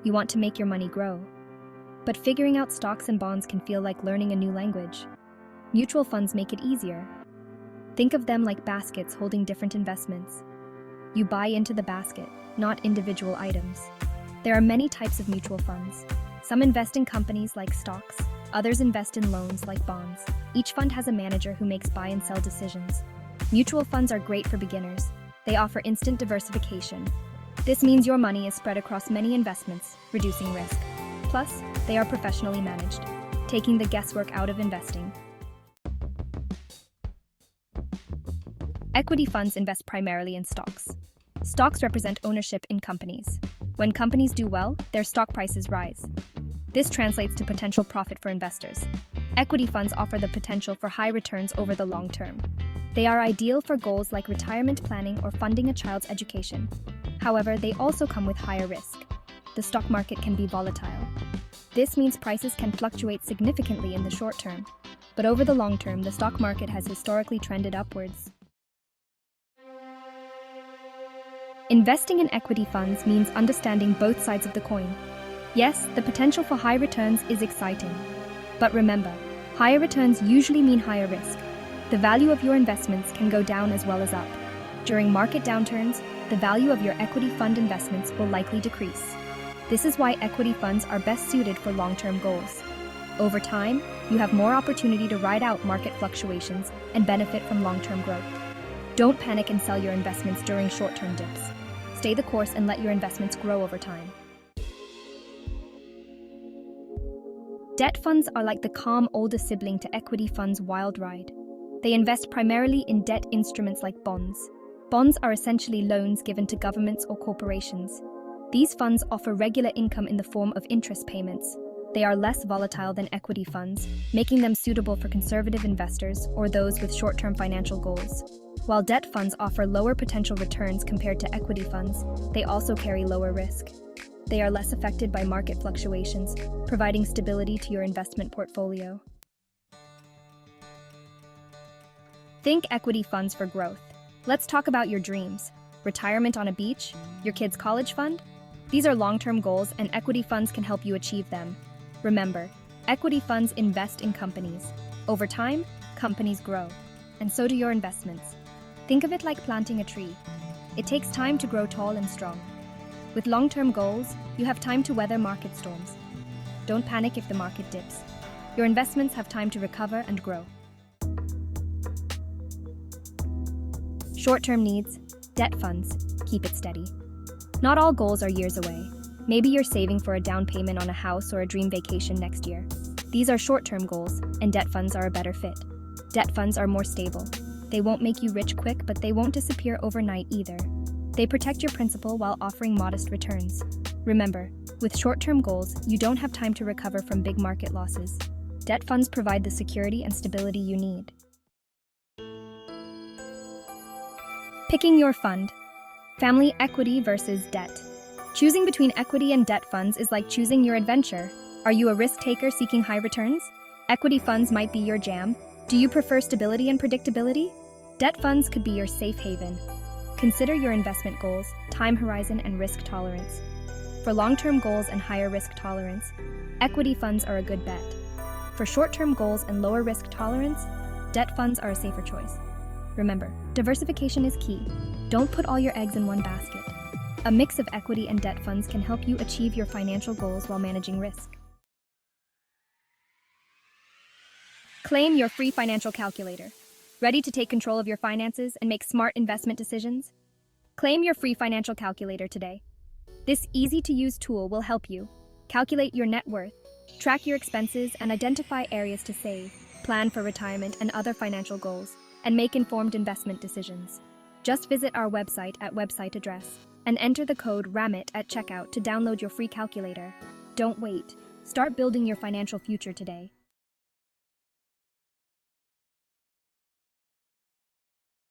You want to make your money grow. But figuring out stocks and bonds can feel like learning a new language. Mutual funds make it easier. Think of them like baskets holding different investments. You buy into the basket, not individual items. There are many types of mutual funds. Some invest in companies like stocks, others invest in loans like bonds. Each fund has a manager who makes buy and sell decisions. Mutual funds are great for beginners. They offer instant diversification. This means your money is spread across many investments, reducing risk. Plus, they are professionally managed, taking the guesswork out of investing. Equity funds invest primarily in stocks. Stocks represent ownership in companies. When companies do well, their stock prices rise. This translates to potential profit for investors. Equity funds offer the potential for high returns over the long term. They are ideal for goals like retirement planning or funding a child's education. However, they also come with higher risk. The stock market can be volatile. This means prices can fluctuate significantly in the short term, but over the long term, the stock market has historically trended upwards. Investing in equity funds means understanding both sides of the coin. Yes, the potential for high returns is exciting. But remember, higher returns usually mean higher risk. The value of your investments can go down as well as up. During market downturns, the value of your equity fund investments will likely decrease. This is why equity funds are best suited for long-term goals. Over time, you have more opportunity to ride out market fluctuations and benefit from long-term growth. Don't panic and sell your investments during short-term dips. Stay the course and let your investments grow over time. Debt funds are like the calm older sibling to equity funds' wild ride. They invest primarily in debt instruments like bonds. Bonds are essentially loans given to governments or corporations. These funds offer regular income in the form of interest payments. They are less volatile than equity funds, making them suitable for conservative investors or those with short-term financial goals. While debt funds offer lower potential returns compared to equity funds, they also carry lower risk. They are less affected by market fluctuations, providing stability to your investment portfolio. Think equity funds for growth. Let's talk about your dreams. Retirement on a beach? Your kid's college fund? These are long-term goals, and equity funds can help you achieve them. Remember, equity funds invest in companies. Over time, companies grow, and so do your investments. Think of it like planting a tree. It takes time to grow tall and strong. With long-term goals, you have time to weather market storms. Don't panic if the market dips. Your investments have time to recover and grow. Short-term needs, debt funds, keep it steady. Not all goals are years away. Maybe you're saving for a down payment on a house or a dream vacation next year. These are short-term goals, and debt funds are a better fit. Debt funds are more stable. They won't make you rich quick, but they won't disappear overnight either. They protect your principal while offering modest returns. Remember, with short-term goals, you don't have time to recover from big market losses. Debt funds provide the security and stability you need. Picking your fund. Family equity versus debt. Choosing between equity and debt funds is like choosing your adventure. Are you a risk taker seeking high returns? Equity funds might be your jam. Do you prefer stability and predictability? Debt funds could be your safe haven. Consider your investment goals, time horizon, and risk tolerance. For long-term goals and higher risk tolerance, equity funds are a good bet. For short-term goals and lower risk tolerance, debt funds are a safer choice. Remember, diversification is key. Don't put all your eggs in one basket. A mix of equity and debt funds can help you achieve your financial goals while managing risk. Claim your free financial calculator. Ready to take control of your finances and make smart investment decisions? Claim your free financial calculator today. This easy-to-use tool will help you calculate your net worth, track your expenses, and identify areas to save, plan for retirement and other financial goals, and make informed investment decisions. Just visit our website at website address and enter the code RAMIT at checkout to download your free calculator. Don't wait. Start building your financial future today.